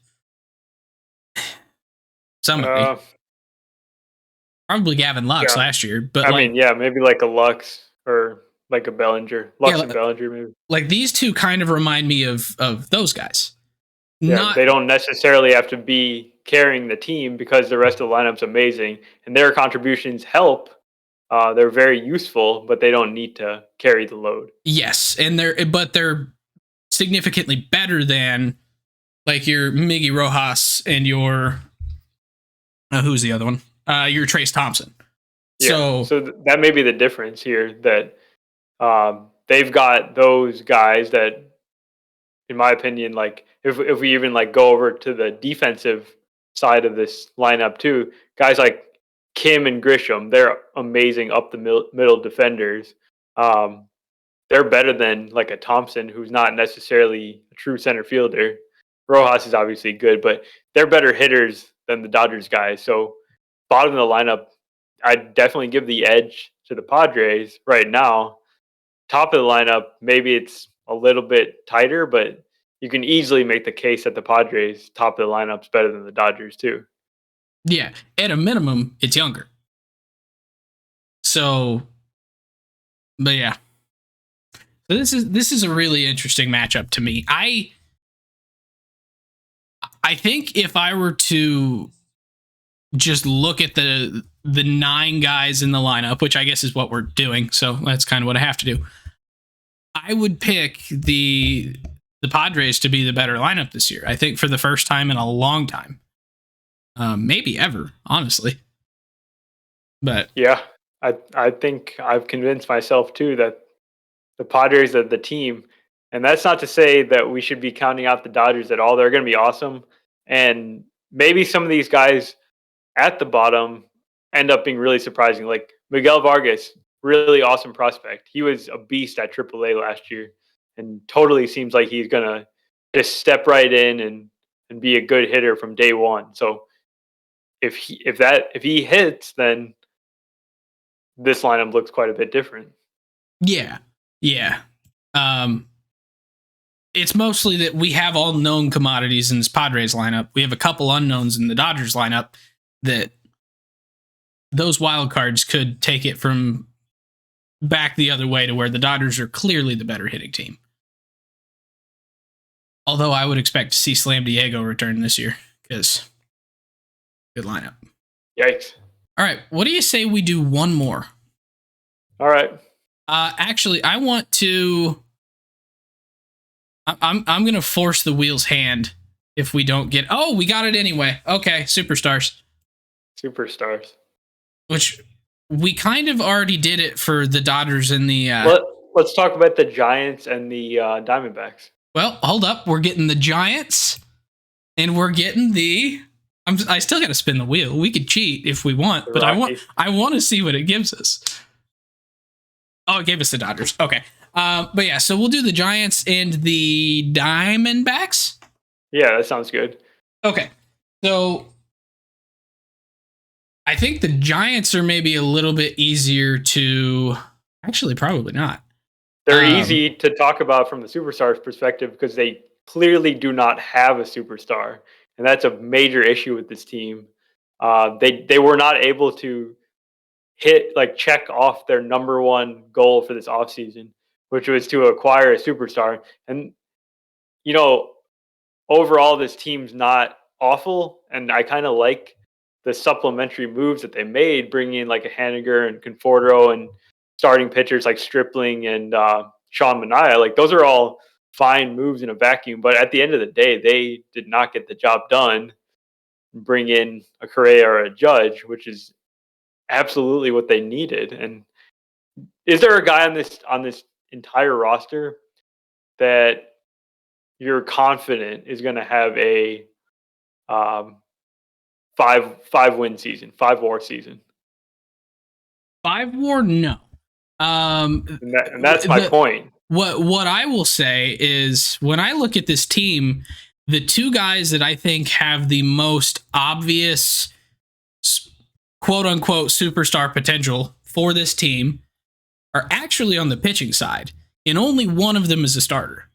somebody? Probably Gavin Lux last year, but I mean, maybe like a Lux or like a Bellinger. Lux and Bellinger, maybe. Like, these two kind of remind me of those guys. Yeah, they don't necessarily have to be carrying the team because the rest of the lineup's amazing and their contributions help. They're very useful, but they don't need to carry the load. Yes, and they're significantly better than like your Miggy Rojas and your who's the other one? Your Trace Thompson. Yeah, so that may be the difference here, that they've got those guys that, in my opinion, like if we even like go over to the defensive side of this lineup too, guys like Kim and Grisham, they're amazing up the middle defenders. They're better than like a Thompson, who's not necessarily a true center fielder. Rojas is obviously good, but they're better hitters than the Dodgers guys. So bottom of the lineup, I'd definitely give the edge to the Padres right now. Top of the lineup, maybe it's a little bit tighter, but you can easily make the case that the Padres top of the lineup's better than the Dodgers too. Yeah, at a minimum, it's younger. So, but yeah, So this is a really interesting matchup to me. I think if I were to just look at the 9 guys in the lineup, which I guess is what we're doing, so that's kind of what I have to do, I would pick the Padres to be the better lineup this year. I think for the first time in a long time, maybe ever, honestly. But yeah, I think I've convinced myself too that the Padres are the team, and that's not to say that we should be counting out the Dodgers at all. They're going to be awesome, and maybe some of these guys at the bottom end up being really surprising. Like Miguel Vargas, really awesome prospect. He was a beast at AAA last year, and totally seems like he's going to just step right in and be a good hitter from day one. So if he hits, then this lineup looks quite a bit different. yeah. It's mostly that we have all known commodities in this Padres lineup. We have a couple unknowns in the Dodgers lineup that those wild cards could take it from back the other way to where the Dodgers are clearly the better hitting team. Although I would expect to see Slam Diego return this year because good lineup. Yikes. All right. What do you say we do one more? All right. Actually, I want to. I'm going to force the wheel's hand if we don't get. Oh, we got it anyway. Okay, superstars. Superstars. Which we kind of already did it for the Dodgers and the. Let's talk about the Giants and the Diamondbacks. Well, hold up. We're getting the Giants, and we're getting the. I still got to spin the wheel. We could cheat if we want, but I want to see what it gives us. Oh, it gave us the Dodgers. Okay. But yeah, so we'll do the Giants and the Diamondbacks. Yeah, that sounds good. Okay. So I think the Giants are maybe a little bit easier to actually probably not. They're easy to talk about from the superstars perspective because they clearly do not have a superstar. And that's a major issue with this team. They were not able to check off their number one goal for this offseason, which was to acquire a superstar. And, overall, this team's not awful. And I kind of like the supplementary moves that they made, bringing in like a Haniger and Conforto and starting pitchers like Stripling and Sean Manaea. Like those are all fine moves in a vacuum. But at the end of the day, they did not get the job done. Bring in a Correa or a Judge, which is absolutely what they needed. And is there a guy on this entire roster that you're confident is going to have a 5-win season, 5-WAR season? 5-WAR, no. And that's my point. What I will say is when I look at this team, the 2 guys that I think have the most obvious quote unquote superstar potential for this team are actually on the pitching side, and only one of them is a starter.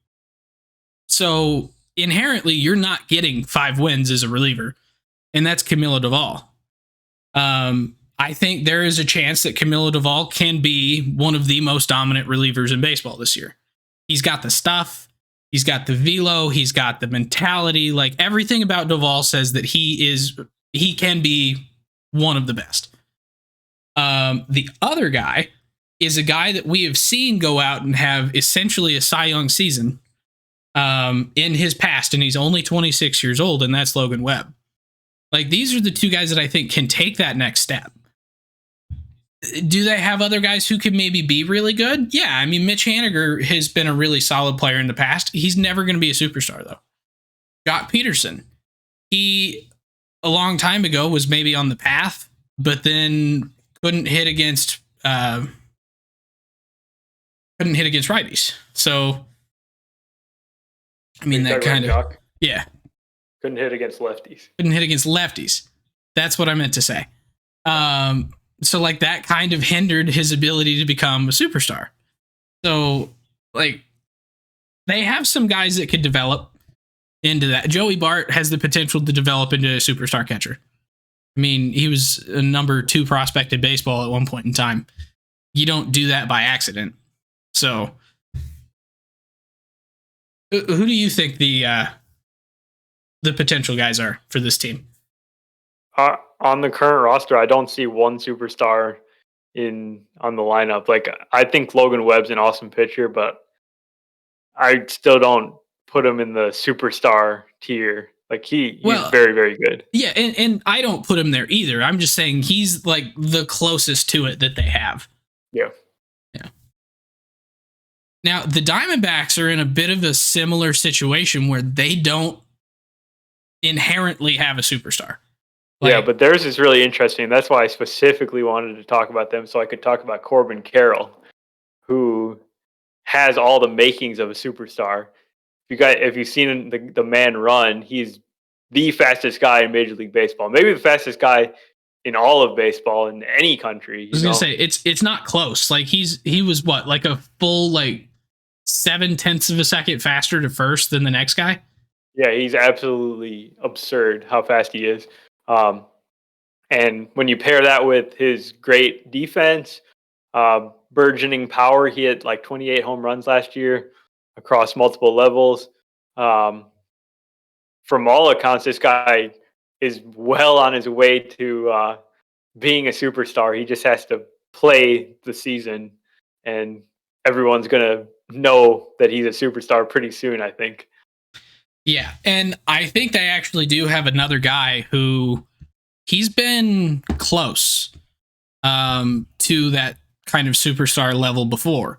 So inherently, you're not getting 5 wins as a reliever, and that's Camilo Doval. I think there is a chance that Camilo Doval can be one of the most dominant relievers in baseball this year. He's got the stuff. He's got the velo. He's got the mentality. Like everything about Doval says that he can be one of the best. The other guy is a guy that we have seen go out and have essentially a Cy Young season in his past, and he's only 26 years old, and that's Logan Webb. Like these are the 2 guys that I think can take that next step. Do they have other guys who could maybe be really good? Yeah, I mean, Mitch Haniger has been a really solid player in the past. He's never going to be a superstar, though. Jock Peterson, he, a long time ago, was maybe on the path, but then couldn't hit against righties. So, I mean, that kind of... Yeah. Couldn't hit against lefties. Couldn't hit against lefties. That's what I meant to say. So like that kind of hindered his ability to become a superstar. So like they have some guys that could develop into that. Joey Bart has the potential to develop into a superstar catcher. I mean, he was a number 2 prospect in baseball at one point in time. You don't do that by accident. So Who do you think the potential guys are for this team? On the current roster, I don't see one superstar on the lineup. Like, I think Logan Webb's an awesome pitcher, but I still don't put him in the superstar tier. Like, he's very, very good. Yeah, and I don't put him there either. I'm just saying he's like the closest to it that they have. Yeah. Now, the Diamondbacks are in a bit of a similar situation where they don't inherently have a superstar. Yeah, but theirs is really interesting. That's why I specifically wanted to talk about them, so I could talk about Corbin Carroll, who has all the makings of a superstar. If you've seen the man run, he's the fastest guy in Major League Baseball. Maybe the fastest guy in all of baseball in any country. I was gonna say it's not close. Like he was what, like a full 0.7 of a second faster to first than the next guy. Yeah, he's absolutely absurd how fast he is. And when you pair that with his great defense, burgeoning power, he had like 28 home runs last year across multiple levels. From all accounts, this guy is well on his way to being a superstar. He just has to play the season, and everyone's going to know that he's a superstar pretty soon, I think. Yeah, and I think they actually do have another guy who he's been close to that kind of superstar level before.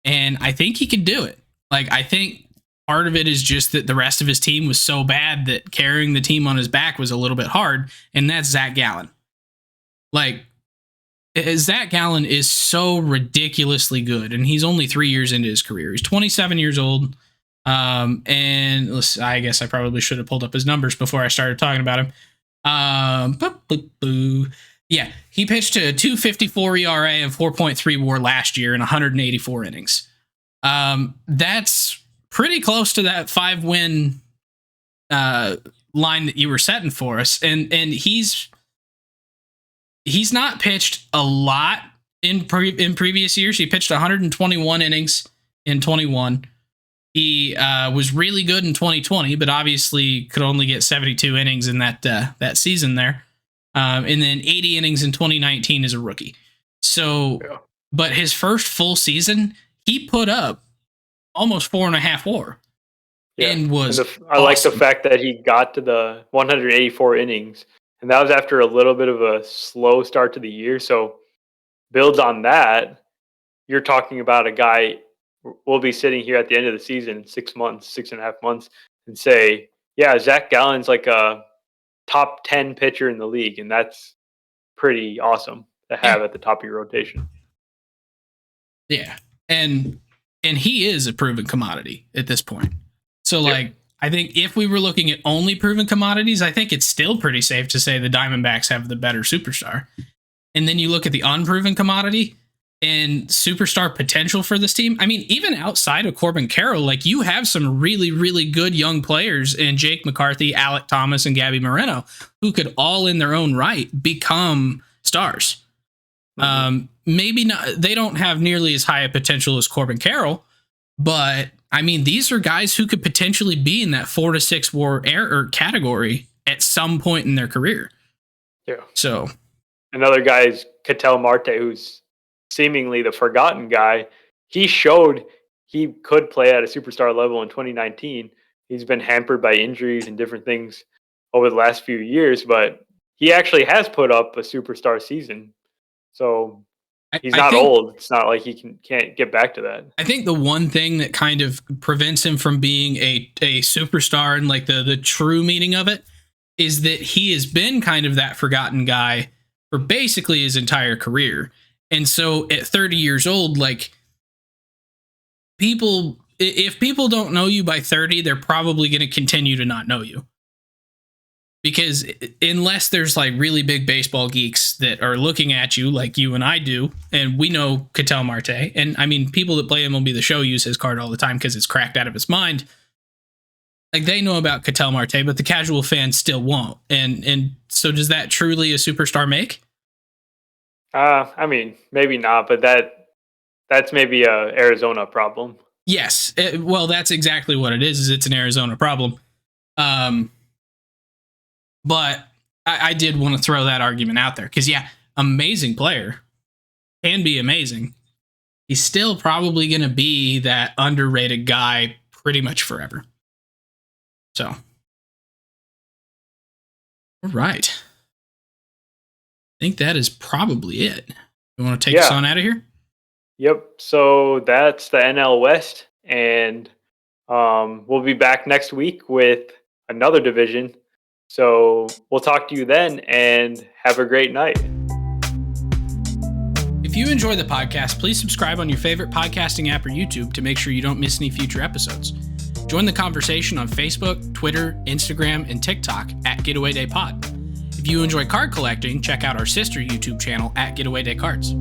And I think he can do it. Like, I think part of it is just that the rest of his team was so bad that carrying the team on his back was a little bit hard. And that's Zach Gallen. Like, Zach Gallen is so ridiculously good. And he's only 3 years into his career. He's 27 years old. And I guess I probably should have pulled up his numbers before I started talking about him. Yeah, he pitched a 2.54 ERA and 4.3 WAR last year in 184 innings. That's pretty close to that 5-win line that you were setting for us. And he's not pitched a lot in previous years. He pitched 121 innings in 21. He was really good in 2020, but obviously could only get 72 innings in that season there. And then 80 innings in 2019 as a rookie. So, yeah. But his first full season, he put up almost 4.5 WAR. Yeah. And was I like the fact that he got to the 184 innings, and that was after a little bit of a slow start to the year. So, builds on that. You're talking about a guy. We'll be sitting here at the end of the season in 6 months, 6.5 months, and say, yeah, Zach Gallen's like a top 10 pitcher in the league. And that's pretty awesome to have at the top of your rotation. Yeah. And he is a proven commodity at this point. So I think if we were looking at only proven commodities, I think it's still pretty safe to say the Diamondbacks have the better superstar. And then you look at the unproven commodity and superstar potential for this team. I mean, even outside of Corbin Carroll, you have some really, really good young players in Jake McCarthy, Alec Thomas, and Gabby Moreno, who could all in their own right become stars. Mm-hmm. Maybe not. They don't have nearly as high a potential as Corbin Carroll, but I mean, these are guys who could potentially be in that 4 to 6 WAR category at some point in their career. Yeah. So another guy is Ketel Marte, who's seemingly the forgotten guy. He showed he could play at a superstar level in 2019. He's been hampered by injuries and different things over the last few years, but he actually has put up a superstar season. So he's not old. It's not like he can't get back to that. I think the one thing that kind of prevents him from being a superstar in the true meaning of it is that he has been kind of that forgotten guy for basically his entire career. And so at 30 years old, if people don't know you by 30, they're probably going to continue to not know you. Because unless there's really big baseball geeks that are looking at you like you and I do, and we know Ketel Marte, and I mean, people that play MLB The Show use his card all the time because it's cracked out of his mind. They know about Ketel Marte, but the casual fan still won't. And so does that truly a superstar make? I mean, maybe not, but that's maybe a Arizona problem. Yes. Well, that's exactly what it is it's an Arizona problem. But I did want to throw that argument out there because, yeah, amazing player, can be amazing. He's still probably going to be that underrated guy pretty much forever. So, all right. I think that is probably it. You want to take us on out of here? Yep. So that's the NL West, and we'll be back next week with another division. So we'll talk to you then, and have a great night. If you enjoy the podcast, please subscribe on your favorite podcasting app or YouTube to make sure you don't miss any future episodes. Join the conversation on Facebook, Twitter, Instagram, and TikTok at Getaway Day Pod. If you enjoy card collecting, check out our sister YouTube channel at Getaway Day Cards.